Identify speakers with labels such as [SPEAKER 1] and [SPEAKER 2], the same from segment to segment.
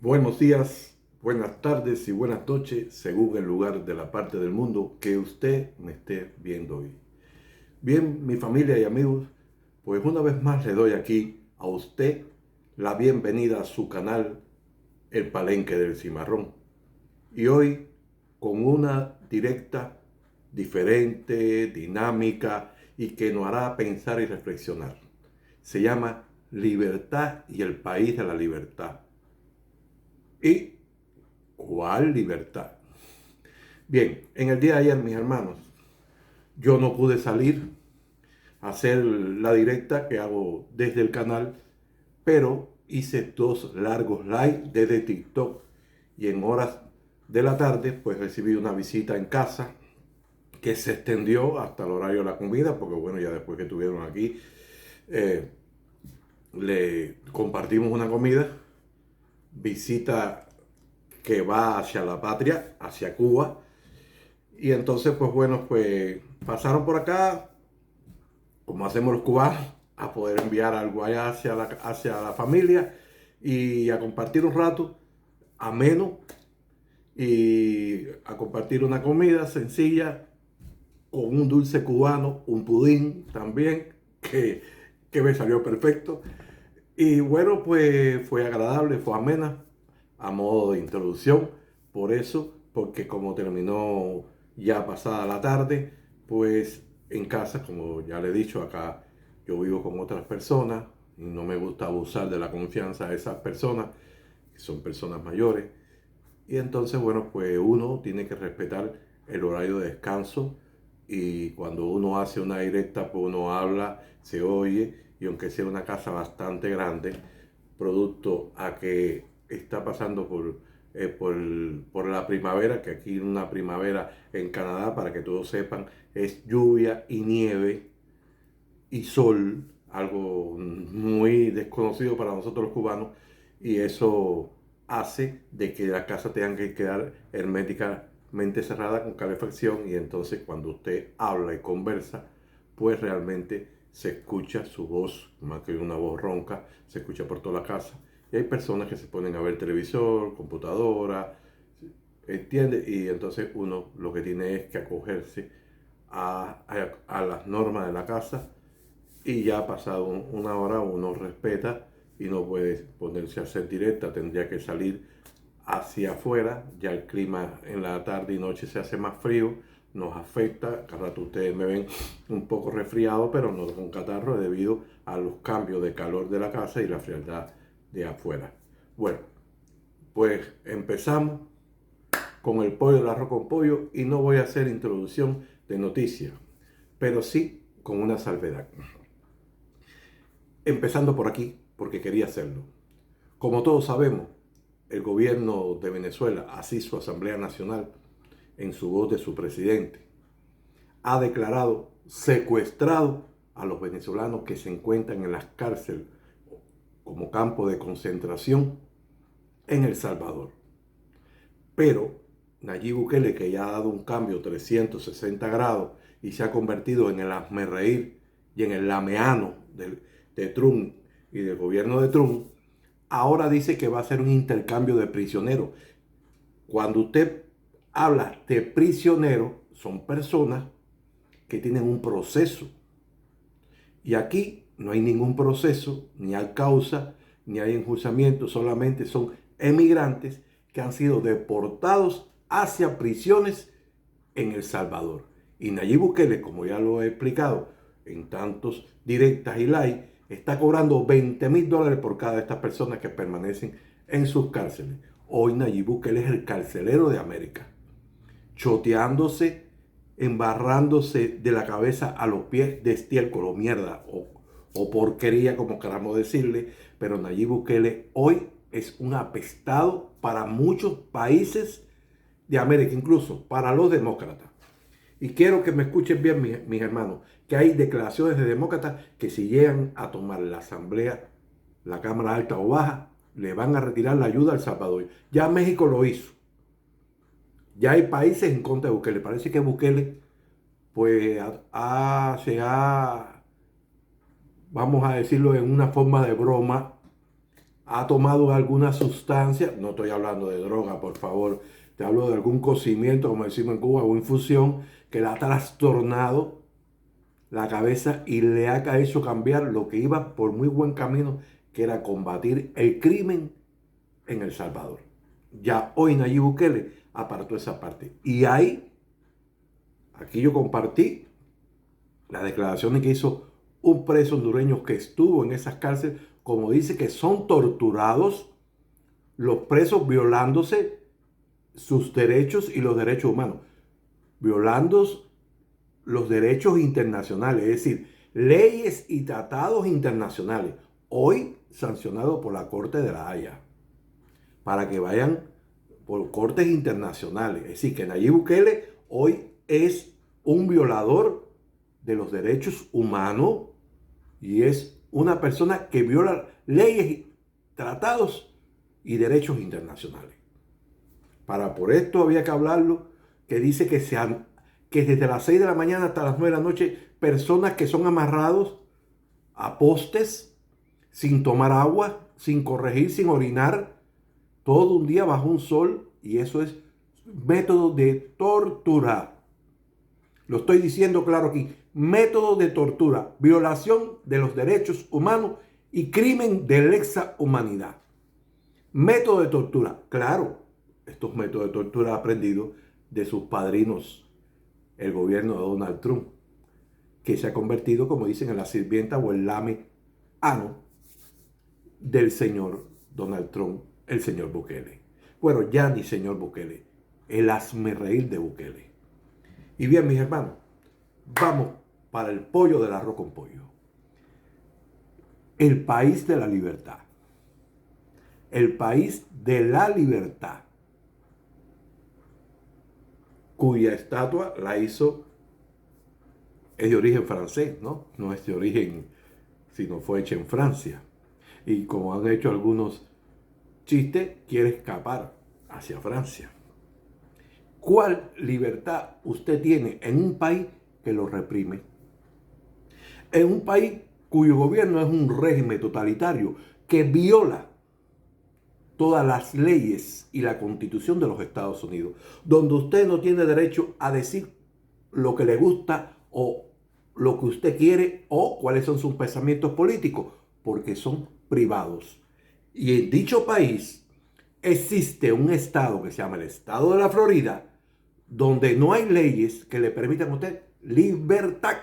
[SPEAKER 1] Buenos días, buenas tardes y buenas noches, según el lugar de la parte del mundo que usted me esté viendo hoy. Bien, mi familia y amigos, pues una vez más le doy aquí a usted la bienvenida a su canal El Palenque del Cimarrón. Y hoy con una directa diferente, dinámica y que nos hará pensar y reflexionar. Se llama Libertad y el País de la Libertad. ¿Y cuál libertad? Bien, en el día de ayer, mis hermanos, yo no pude salir a hacer la directa que hago desde el canal, pero hice dos largos live desde TikTok y en horas de la tarde pues recibí una visita en casa que se extendió hasta el horario de la comida, porque bueno, ya después que estuvieron aquí, eh, le compartimos una comida, visita que va hacia la patria, hacia Cuba. Y entonces, pues bueno, pues pasaron por acá, como hacemos los cubanos, a poder enviar algo allá hacia la familia y a compartir un rato ameno y a compartir una comida sencilla con un dulce cubano, un pudín también, que me salió perfecto. Y bueno, pues fue agradable, fue amena, a modo de introducción. Por eso, porque como terminó ya pasada la tarde, pues en casa, como ya le he dicho, acá yo vivo con otras personas y no me gusta abusar de la confianza de esas personas, que son personas mayores. Y entonces, bueno, pues uno tiene que respetar el horario de descanso y cuando uno hace una directa, pues uno habla, se oye y aunque sea una casa bastante grande, producto a que está pasando por la primavera, que aquí una primavera en Canadá, para que todos sepan, es lluvia y nieve y sol, algo muy desconocido para nosotros los cubanos, y eso hace de que la casa tenga que quedar herméticamente cerrada con calefacción, y entonces cuando usted habla y conversa, pues realmente se escucha su voz, más que una voz ronca, se escucha por toda la casa. Y hay personas que se ponen a ver televisor, computadora, ¿entiende? Y entonces uno lo que tiene es que acogerse a las normas de la casa y ya pasado una hora uno respeta y no puede ponerse a hacer directa, tendría que salir hacia afuera, ya el clima en la tarde y noche se hace más frío, nos afecta, cada rato ustedes me ven un poco resfriado, pero no con catarro debido a los cambios de calor de la casa y la frialdad de afuera. Bueno, pues empezamos con el pollo, el arroz con pollo y no voy a hacer introducción de noticias, pero sí con una salvedad. Empezando por aquí, porque quería hacerlo. Como todos sabemos, el gobierno de Venezuela, así su Asamblea Nacional, en su voz de su presidente, ha declarado secuestrado a los venezolanos que se encuentran en las cárceles como campo de concentración en El Salvador. Pero Nayib Bukele, que ya ha dado un cambio 360 grados y se ha convertido en el hazmerreír y en el lameano de Trump y del gobierno de Trump, ahora dice que va a hacer un intercambio de prisioneros. Cuando usted habla de prisioneros, son personas que tienen un proceso. Y aquí no hay ningún proceso, ni hay causa, ni hay enjuiciamiento, solamente son emigrantes que han sido deportados hacia prisiones en El Salvador. Y Nayib Bukele, como ya lo he explicado en tantos directas y live, está cobrando $20,000 por cada de estas personas que permanecen en sus cárceles. Hoy Nayib Bukele es el carcelero de América, choteándose, embarrándose de la cabeza a los pies de estiércol o mierda o porquería, como queramos decirle, pero Nayib Bukele hoy es un apestado para muchos países de América, incluso para los demócratas. Y quiero que me escuchen bien, mis hermanos, que hay declaraciones de demócratas que si llegan a tomar la asamblea, la Cámara Alta o Baja, le van a retirar la ayuda a El Salvador. Ya México lo hizo. Ya hay países en contra de Bukele. Parece que Bukele, pues, se ha, vamos a decirlo en una forma de broma, ha tomado alguna sustancia, no estoy hablando de droga, por favor, te hablo de algún cocimiento, como decimos en Cuba, o infusión, que le ha trastornado la cabeza y le ha hecho cambiar lo que iba por muy buen camino, que era combatir el crimen en El Salvador. Ya hoy Nayib Bukele apartó esa parte. Y ahí, aquí yo compartí las declaraciones que hizo un preso hondureño que estuvo en esas cárceles, como dice que son torturados los presos violándose sus derechos y los derechos humanos, violando los derechos internacionales, es decir, leyes y tratados internacionales, hoy sancionados por la Corte de la Haya, para que vayan por cortes internacionales. Es decir, que Nayib Bukele hoy es un violador de los derechos humanos y es una persona que viola leyes, tratados y derechos internacionales. Por esto había que hablarlo, que dice que desde las 6 de la mañana hasta las 9 de la noche, personas que son amarrados a postes, sin tomar agua, sin corregir, sin orinar, todo un día bajo un sol, y eso es método de tortura. Lo estoy diciendo claro aquí, método de tortura, violación de los derechos humanos y crimen de lesa humanidad. Método de tortura, claro, estos métodos de tortura aprendidos de sus padrinos, el gobierno de Donald Trump, que se ha convertido, como dicen, en la sirvienta o el lame ano del señor Donald Trump, el señor Bukele. Bueno, ya ni señor Bukele, el hazmerreír de Bukele. Y bien, mis hermanos, vamos para el pollo del arroz con pollo. El país de la libertad. El país de la libertad, cuya estatua la hizo, es de origen francés, ¿no? No es de origen, sino fue hecha en Francia. Y como han hecho algunos chistes, quiere escapar hacia Francia. ¿Cuál libertad usted tiene en un país que lo reprime? En un país cuyo gobierno es un régimen totalitario que viola todas las leyes y la Constitución de los Estados Unidos, donde usted no tiene derecho a decir lo que le gusta o lo que usted quiere o cuáles son sus pensamientos políticos, porque son privados. Y en dicho país existe un estado que se llama el estado de la Florida, donde no hay leyes que le permitan a usted libertad.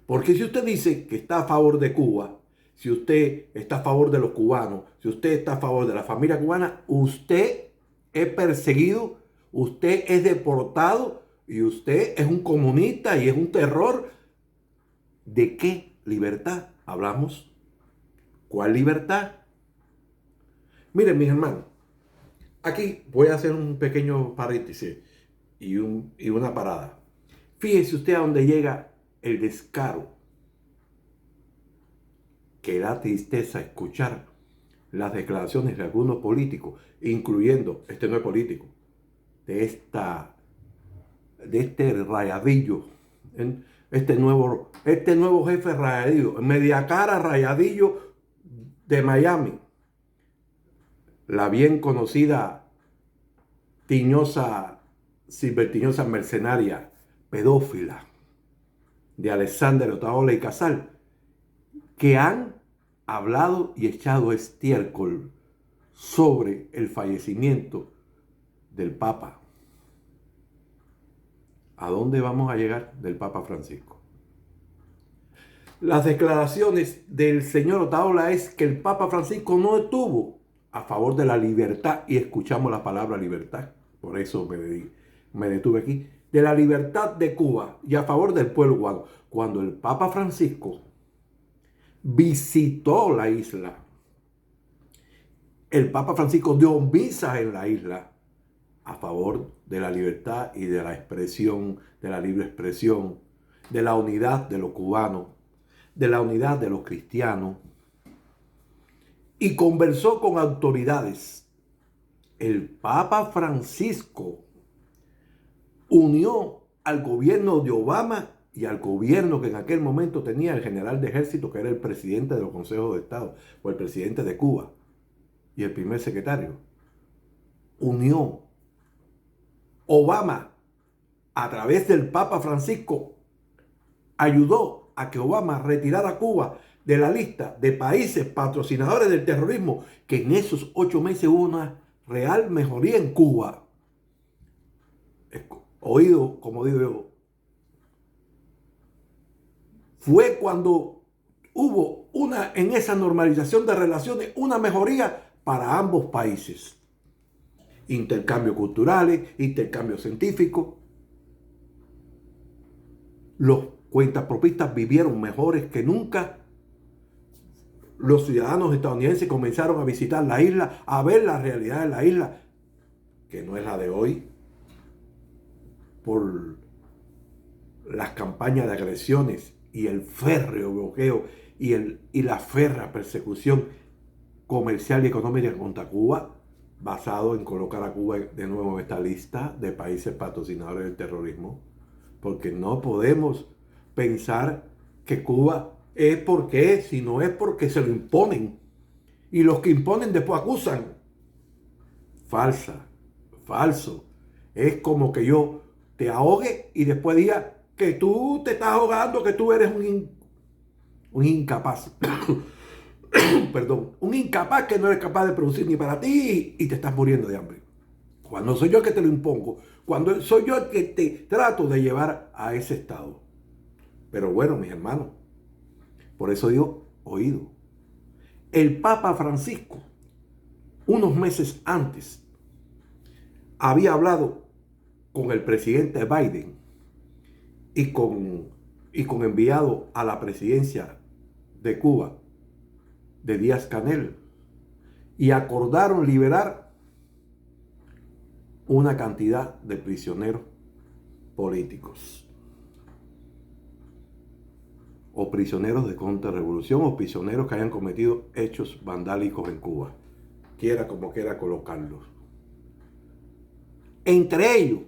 [SPEAKER 1] Porque si usted dice que está a favor de Cuba, si usted está a favor de los cubanos, si usted está a favor de la familia cubana, usted es perseguido, usted es deportado y usted es un comunista y es un terror. ¿De qué libertad hablamos? ¿Cuál libertad? Miren, mis hermanos, aquí voy a hacer un pequeño paréntesis y una parada. Fíjese usted a dónde llega el descaro, que da tristeza escuchar las declaraciones de algunos políticos, incluyendo, este no es político, de este rayadillo, este nuevo jefe rayadillo, media cara rayadillo de Miami, la bien conocida cibertiñosa mercenaria, pedófila, de Alexander Otaola y Casal, que han hablado y echado estiércol sobre el fallecimiento del Papa. ¿A dónde vamos a llegar del Papa Francisco? Las declaraciones del señor Otaola es que el Papa Francisco no estuvo a favor de la libertad, y escuchamos la palabra libertad, por eso me detuve aquí, de la libertad de Cuba y a favor del pueblo cubano. Cuando el Papa Francisco visitó la isla, el Papa Francisco dio misas en la isla a favor de la libertad y de la expresión, de la libre expresión, de la unidad de los cubanos, de la unidad de los cristianos, y conversó con autoridades. El Papa Francisco unió al gobierno de Obama y al gobierno que en aquel momento tenía el general de ejército, que era el presidente de los consejos de Estado, o el presidente de Cuba, y el primer secretario, unió Obama a través del Papa Francisco, ayudó a que Obama retirara a Cuba de la lista de países patrocinadores del terrorismo, que en esos 8 meses hubo una real mejoría en Cuba. Oído, como digo yo, fue cuando hubo en esa normalización de relaciones, una mejoría para ambos países. Intercambios culturales, intercambios científicos. Los cuentapropistas vivieron mejores que nunca. Los ciudadanos estadounidenses comenzaron a visitar la isla, a ver la realidad de la isla, que no es la de hoy, por las campañas de agresiones y el férreo bloqueo y la férrea persecución comercial y económica contra Cuba, basado en colocar a Cuba de nuevo en esta lista de países patrocinadores del terrorismo, porque no podemos pensar que Cuba es porque es, sino es porque se lo imponen, y los que imponen después acusan. Falso. Es como que yo te ahogue y después diga que tú te estás ahogando, que tú eres un incapaz. Perdón, un incapaz que no eres capaz de producir ni para ti y te estás muriendo de hambre. Cuando soy yo el que te lo impongo, cuando soy yo el que te trato de llevar a ese estado. Pero bueno, mis hermanos, por eso digo oído. El Papa Francisco, unos meses antes, había hablado con el presidente Biden y con enviado a la presidencia de Cuba, de Díaz-Canel, y acordaron liberar una cantidad de prisioneros políticos, o prisioneros de contrarrevolución, o prisioneros que hayan cometido hechos vandálicos en Cuba, quiera como quiera colocarlos. Entre ellos,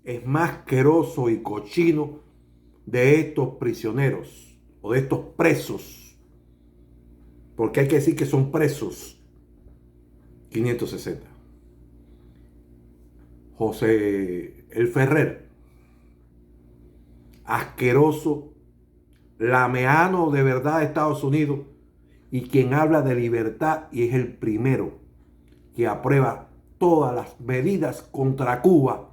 [SPEAKER 1] es más asqueroso y cochino de estos prisioneros o de estos presos, porque hay que decir que son presos, 560. José el Ferrer, asqueroso, lameano de verdad de Estados Unidos, y quien habla de libertad y es el primero que aprueba todas las medidas contra Cuba,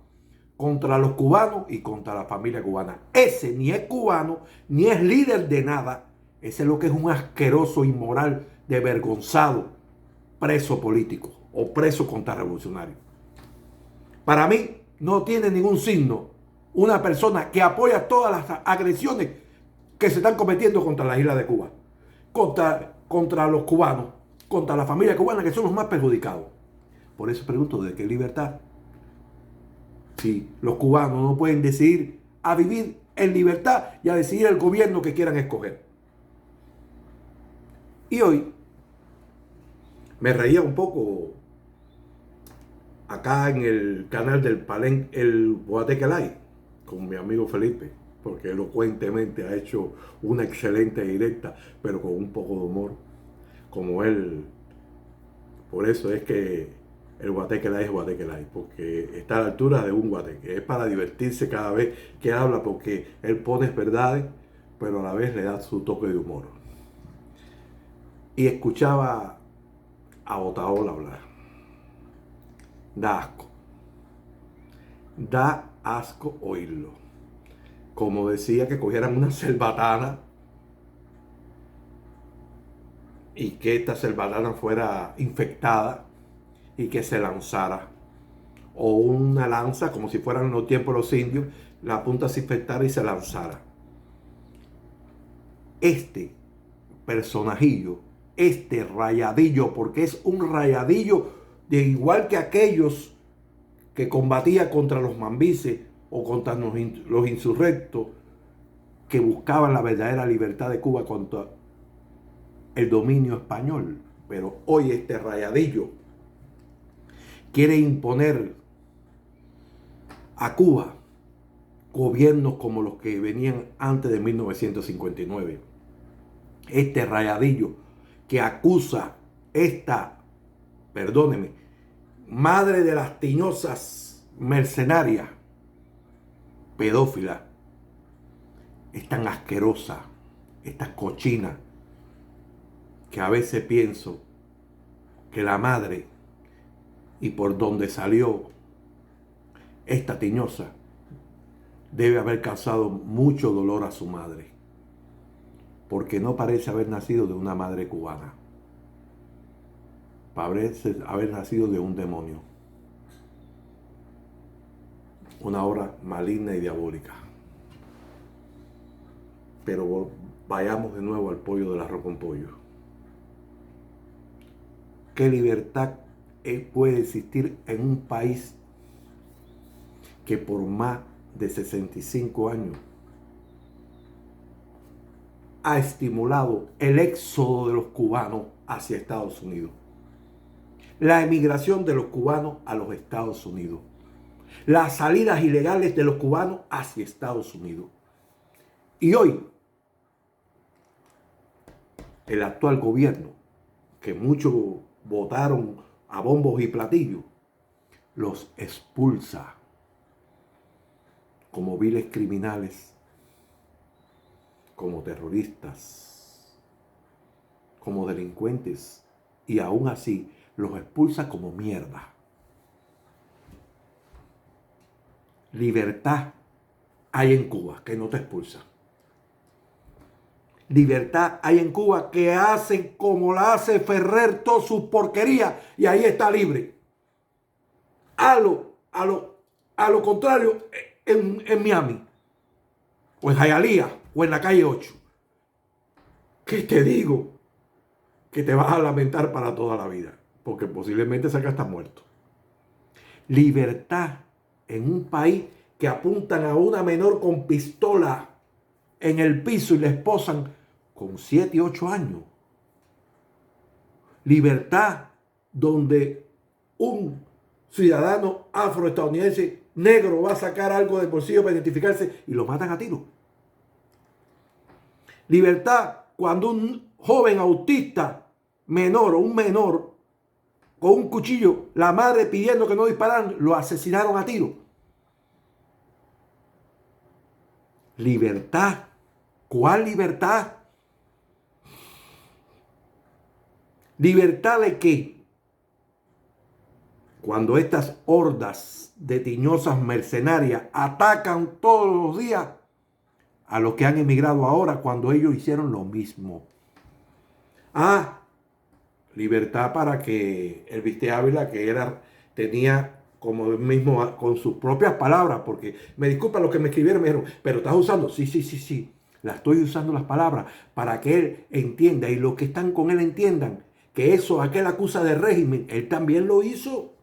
[SPEAKER 1] contra los cubanos y contra la familia cubana. Ese ni es cubano, ni es líder de nada. Ese es lo que es un asqueroso, inmoral, desvergonzado preso político o preso contrarrevolucionario. Para mí no tiene ningún signo una persona que apoya todas las agresiones que se están cometiendo contra la isla de Cuba, contra los cubanos, contra la familia cubana, que son los más perjudicados. Por eso pregunto, ¿de qué libertad? Si los cubanos no pueden decidir a vivir en libertad y a decidir el gobierno que quieran escoger. Y hoy me reía un poco acá en el canal del Palenque, el Guateque Live, con mi amigo Felipe, porque elocuentemente ha hecho una excelente directa, pero con un poco de humor, como él. Por eso es que el Guateque Live es Guateque Live, porque está a la altura de un guateque. Es para divertirse cada vez que habla, porque él pone verdades, pero a la vez le da su toque de humor. Y escuchaba a Otaola hablar. Da asco. Da asco oírlo. Como decía, que cogieran una cerbatana y que esta cerbatana fuera infectada y que se lanzara. O una lanza, como si fueran en los tiempos de los indios, la punta se infectara y se lanzara. Este personajillo, este rayadillo, porque es un rayadillo de igual que aquellos que combatía contra los mambises o contra los insurrectos que buscaban la verdadera libertad de Cuba contra el dominio español. Pero hoy este rayadillo quiere imponer a Cuba gobiernos como los que venían antes de 1959. Este rayadillo que acusa esta, perdóneme, madre de las tiñosas mercenarias, pedófila, es tan asquerosa, esta cochina, que a veces pienso que la madre y por donde salió esta tiñosa debe haber causado mucho dolor a su madre, porque no parece haber nacido de una madre cubana, parece haber nacido de un demonio, una obra maligna y diabólica. Pero vayamos de nuevo al pollo del arroz con pollo. ¿Qué libertad puede existir en un país que por más de 65 años ha estimulado el éxodo de los cubanos hacia Estados Unidos? La emigración de los cubanos a los Estados Unidos. Las salidas ilegales de los cubanos hacia Estados Unidos. Y hoy, el actual gobierno, que muchos votaron a bombos y platillos, los expulsa como viles criminales, como terroristas, como delincuentes, y aún así los expulsa como mierda. Libertad hay en Cuba que no te expulsa. Libertad hay en Cuba que hacen como la hace Ferrer, toda su porquería, y ahí está libre. A lo contrario, en Miami, o en Hialeah, o en la calle 8. ¿Qué te digo? Que te vas a lamentar para toda la vida, porque posiblemente salgas hasta muerto. Libertad en un país que apuntan a una menor con pistola en el piso y la esposan con 7 y 8 años. Libertad donde un ciudadano afroestadounidense negro va a sacar algo del bolsillo para identificarse y lo matan a tiro. Libertad cuando un joven autista menor o un menor con un cuchillo, la madre pidiendo que no disparan, lo asesinaron a tiro. Libertad. ¿Cuál libertad? ¿Libertad de qué? Cuando estas hordas de tiñosas mercenarias atacan todos los días a los que han emigrado ahora cuando ellos hicieron lo mismo. Libertad para que el Viste Ávila, que tenía como el mismo, con sus propias palabras, porque me disculpan los que me escribieron, me dijeron, pero estás usando, sí, la estoy usando las palabras para que él entienda y los que están con él entiendan que eso, aquel acusa de régimen, él también lo hizo.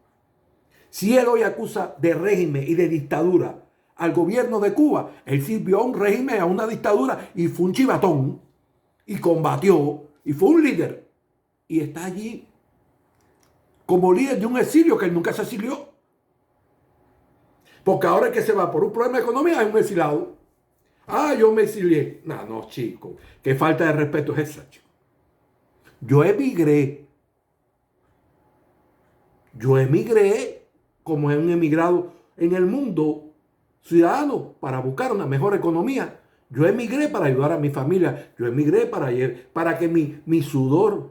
[SPEAKER 1] Si él hoy acusa de régimen y de dictadura al gobierno de Cuba, él sirvió a un régimen, a una dictadura y fue un chivatón y combatió y fue un líder y está allí como líder de un exilio que él nunca se exilió. Porque ahora el que se va por un problema de economía es un exilado. Yo me exilié. No, chico. Qué falta de respeto es esa, chico. Yo emigré como un emigrado en el mundo ciudadano para buscar una mejor economía. Yo emigré para ayudar a mi familia. Yo emigré para que mi sudor,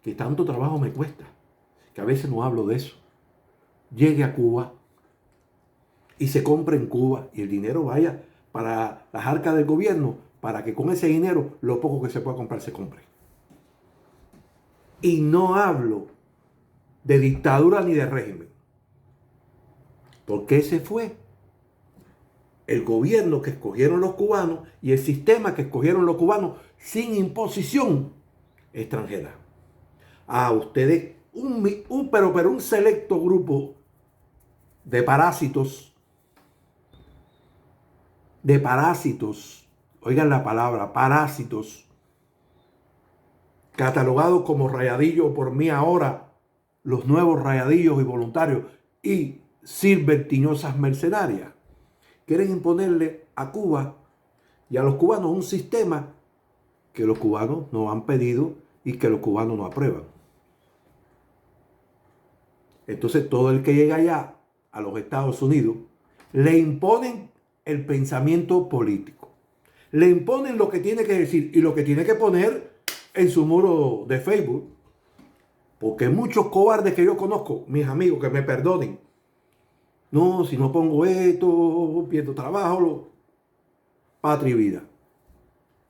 [SPEAKER 1] que tanto trabajo me cuesta, que a veces no hablo de eso, llegue a Cuba y se compre en Cuba y el dinero vaya para las arcas del gobierno, para que con ese dinero lo poco que se pueda comprar se compre. Y no hablo de dictadura ni de régimen, porque ese fue el gobierno que escogieron los cubanos y el sistema que escogieron los cubanos sin imposición extranjera. Ustedes, pero un selecto grupo de parásitos, oigan la palabra, parásitos, catalogados como rayadillos por mí ahora, los nuevos rayadillos y voluntarios, y sirven tiñosas mercenarias, quieren imponerle a Cuba y a los cubanos un sistema que los cubanos no han pedido y que los cubanos no aprueban. Entonces todo el que llega allá a los Estados Unidos le imponen el pensamiento político. Le imponen lo que tiene que decir y lo que tiene que poner en su muro de Facebook. Porque muchos cobardes que yo conozco, mis amigos, que me perdonen. No, si no pongo esto, pierdo trabajo, patria y vida.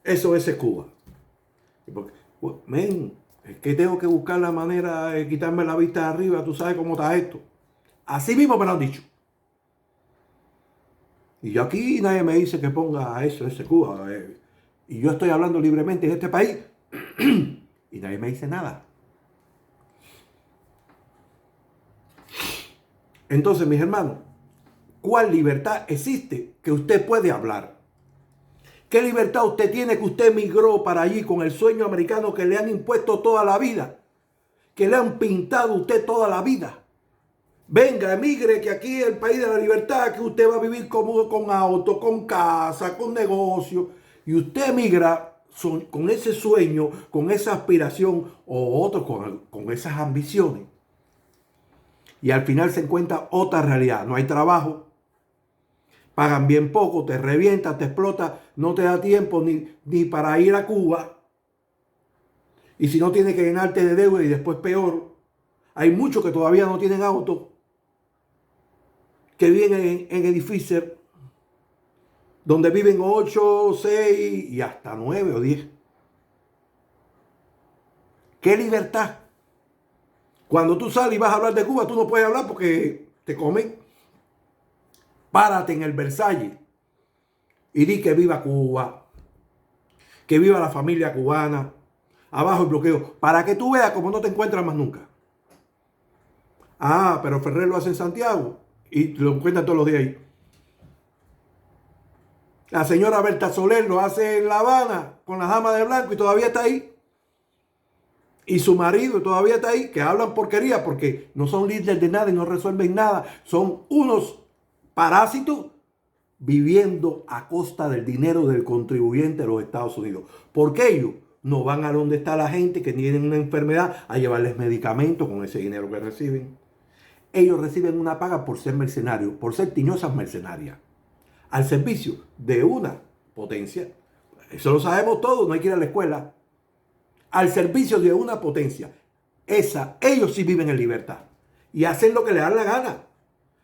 [SPEAKER 1] Eso es Cuba. Porque, men, es que tengo que buscar la manera de quitarme la vista de arriba, tú sabes cómo está esto. Así mismo me lo han dicho. Y yo aquí nadie me dice que ponga eso, ese Cuba. Y yo estoy hablando libremente en este país y nadie me dice nada. Entonces, mis hermanos, ¿cuál libertad existe que usted puede hablar? ¿Qué libertad usted tiene que usted emigró para allí con el sueño americano que le han impuesto toda la vida? Que le han pintado a usted toda la vida. Venga, emigre, que aquí es el país de la libertad, que usted va a vivir cómodo con auto, con casa, con negocio. Y usted emigra con ese sueño, con esa aspiración o otro con esas ambiciones. Y al final se encuentra otra realidad. No hay trabajo, pagan bien poco, te revienta, te explota, no te da tiempo ni para ir a Cuba. Y si no, tienes que llenarte de deuda y después peor. Hay muchos que todavía no tienen auto, que viven en edificios donde viven 8, 6 y hasta 9 o 10. ¿Qué libertad? Cuando tú sales y vas a hablar de Cuba, tú no puedes hablar porque te comen. Párate en el Versalles y di que viva Cuba, que viva la familia cubana, abajo el bloqueo, para que tú veas cómo no te encuentras más nunca. Ah, pero Ferrer lo hace en Santiago y lo encuentran todos los días ahí. La señora Berta Soler lo hace en La Habana con la dama de blanco y todavía está ahí. Y su marido todavía está ahí, que hablan porquería porque no son líderes de nada y no resuelven nada. Son unos parásitos viviendo a costa del dinero del contribuyente de los Estados Unidos. Porque ellos no van a donde está la gente que tiene una enfermedad a llevarles medicamentos con ese dinero que reciben. Ellos reciben una paga por ser mercenarios, por ser tiñosas mercenarias, al servicio de una potencia. Eso lo sabemos todos, no hay que ir a la escuela. Al servicio de una potencia. Ellos sí viven en libertad. Y hacen lo que les da la gana.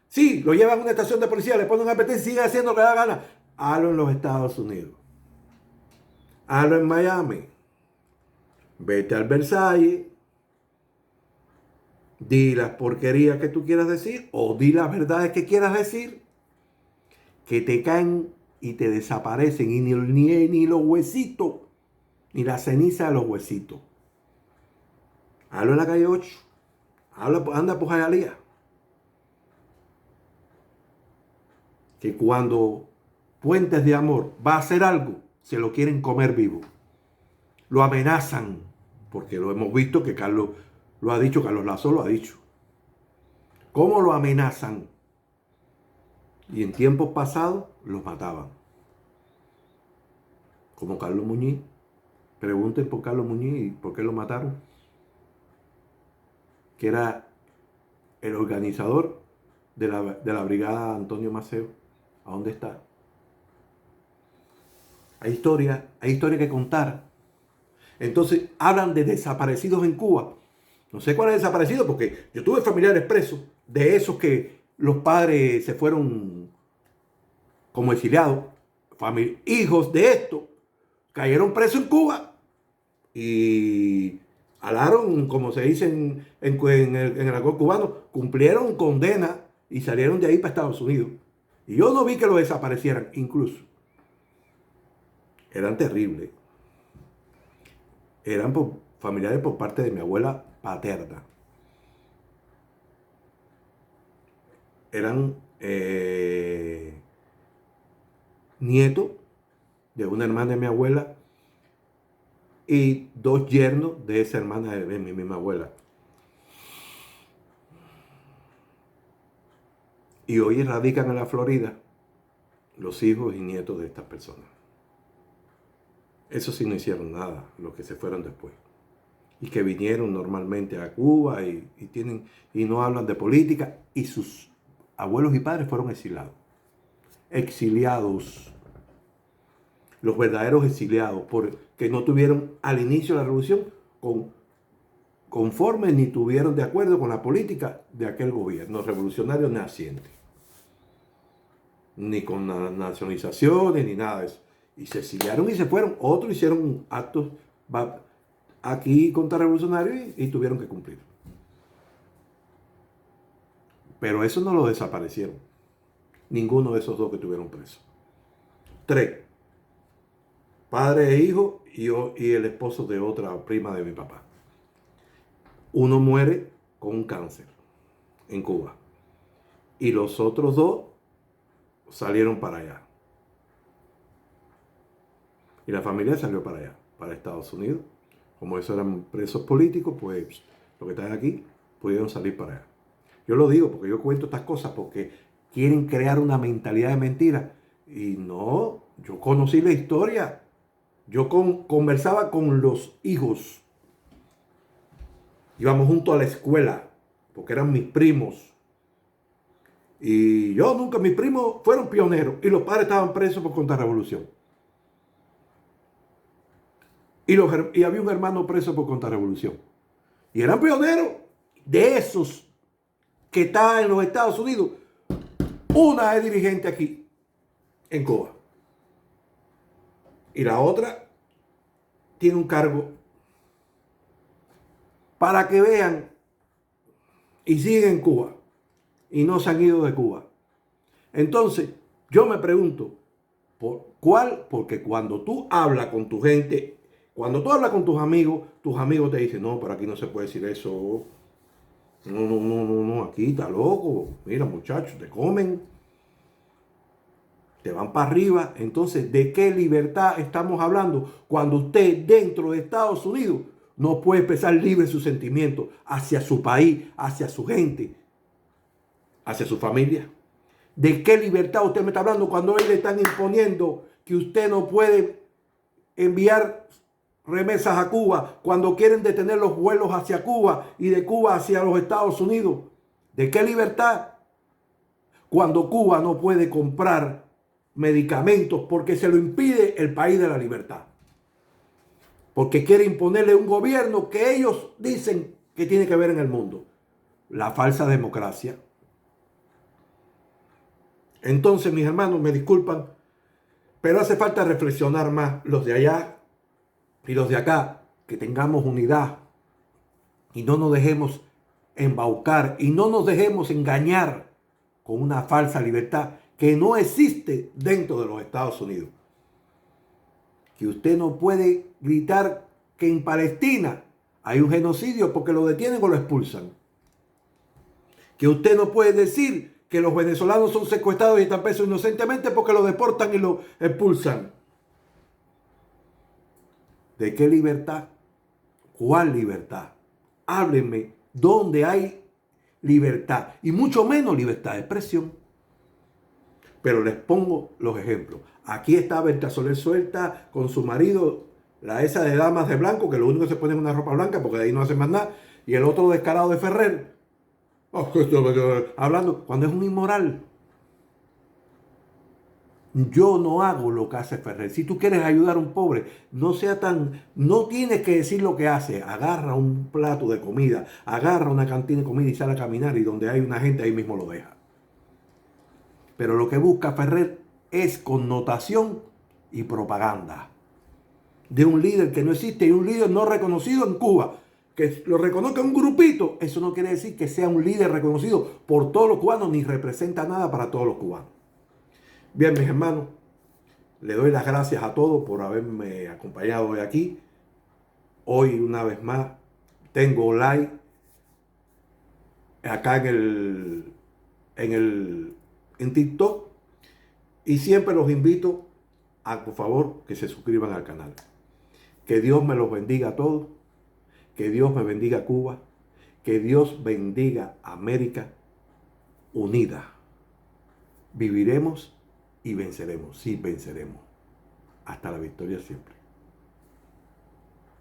[SPEAKER 1] Sí, lo llevan a una estación de policía, le ponen un APT y siguen haciendo lo que les da la gana. Hazlo en los Estados Unidos. Hazlo en Miami. Vete al Versalles. Di las porquerías que tú quieras decir o di las verdades que quieras decir, que te caen y te desaparecen y ni los huesitos, ni la ceniza de los huesitos. Hablo en la calle 8. Anda por Hialeah. Que cuando Puentes de Amor va a hacer algo, se lo quieren comer vivo. Lo amenazan, porque lo hemos visto que Carlos lo ha dicho, Carlos Lazo lo ha dicho. ¿Cómo lo amenazan? Y en tiempos pasados los mataban. Como Carlos Muñiz. Pregunten por Carlos Muñiz y por qué lo mataron. Que era el organizador de la brigada Antonio Maceo. ¿A dónde está? Hay historia que contar. Entonces hablan de desaparecidos en Cuba. No sé cuál es desaparecido porque yo tuve familiares presos de esos que los padres se fueron como exiliados, hijos de esto, cayeron presos en Cuba y alaron, como se dice en el argot cubano, cumplieron condena y salieron de ahí para Estados Unidos. Y yo no vi que lo desaparecieran, incluso. Eran terribles. Eran familiares por parte de mi abuela paterna. Eran nietos de una hermana de mi abuela y 2 yernos de esa hermana de mi misma abuela. Y hoy radican en la Florida los hijos y nietos de estas personas. Eso sí no hicieron nada, los que se fueron después. Y que vinieron normalmente a Cuba y no hablan de política. Y sus abuelos y padres fueron exiliados. Exiliados. Los verdaderos exiliados, porque no tuvieron al inicio de la revolución conforme ni tuvieron de acuerdo con la política de aquel gobierno revolucionario naciente. Ni con nacionalizaciones, ni nada de eso. Y se exiliaron y se fueron. Otros hicieron actos aquí contrarrevolucionarios y tuvieron que cumplir. Pero eso no lo desaparecieron. Ninguno de esos dos que tuvieron presos. 3. Padre e hijo y el esposo de otra prima de mi papá. Uno muere con un cáncer en Cuba. Y los otros 2 salieron para allá. Y la familia salió para allá, para Estados Unidos. Como esos eran presos políticos, pues los que están aquí pudieron salir para allá. Yo lo digo porque yo cuento estas cosas porque quieren crear una mentalidad de mentira. Y no, yo conocí la historia. Yo conversaba con los hijos. Íbamos juntos a la escuela, porque eran mis primos. Y mis primos fueron pioneros. Y los padres estaban presos por contrarrevolución. Y había un hermano preso por contrarrevolución. Y eran pioneros de esos que estaban en los Estados Unidos. Una es dirigente aquí, en Cuba. Y la otra tiene un cargo. Para que vean y siguen en Cuba. Y no se han ido de Cuba. Entonces, yo me pregunto, ¿por cuál? Porque cuando tú hablas con tu gente, cuando tú hablas con tus amigos te dicen, no, pero aquí no se puede decir eso. No, aquí está loco. Mira, muchachos, te comen. Te van para arriba. Entonces, ¿de qué libertad estamos hablando cuando usted dentro de Estados Unidos no puede expresar libre sus sentimientos hacia su país, hacia su gente, hacia su familia? ¿De qué libertad usted me está hablando cuando hoy le están imponiendo que usted no puede enviar remesas a Cuba, cuando quieren detener los vuelos hacia Cuba y de Cuba hacia los Estados Unidos? ¿De qué libertad? Cuando Cuba no puede comprar medicamentos porque se lo impide el país de la libertad. Porque quiere imponerle un gobierno que ellos dicen que tiene que ver en el mundo. La falsa democracia. Entonces, mis hermanos, me disculpan, pero hace falta reflexionar más los de allá y los de acá, que tengamos unidad y no nos dejemos embaucar y no nos dejemos engañar con una falsa libertad que no existe dentro de los Estados Unidos. Que usted no puede gritar que en Palestina hay un genocidio porque lo detienen o lo expulsan. Que usted no puede decir que los venezolanos son secuestrados y están presos inocentemente porque lo deportan y lo expulsan. ¿De qué libertad? ¿Cuál libertad? Háblenme dónde hay libertad y mucho menos libertad de expresión. Pero les pongo los ejemplos. Aquí está Berta Soler Suelta con su marido, la esa de damas de blanco, que lo único que se pone es una ropa blanca porque de ahí no hacen más nada, y el otro descarado de Ferrer, hablando cuando es un inmoral. Yo no hago lo que hace Ferrer. Si tú quieres ayudar a un pobre, no tienes que decir lo que hace. Agarra un plato de comida, agarra una cantina de comida y sale a caminar, y donde hay una gente ahí mismo lo deja. Pero lo que busca Ferrer es connotación y propaganda de un líder que no existe y un líder no reconocido en Cuba. Que lo reconozca un grupito, eso no quiere decir que sea un líder reconocido por todos los cubanos ni representa nada para todos los cubanos. Bien, mis hermanos, le doy las gracias a todos por haberme acompañado hoy aquí. Hoy, una vez más, tengo live acá en TikTok, y siempre los invito a, por favor, que se suscriban al canal. Que Dios me los bendiga a todos, que Dios me bendiga a Cuba, que Dios bendiga a América unida. Viviremos y venceremos, sí venceremos. Hasta la victoria siempre.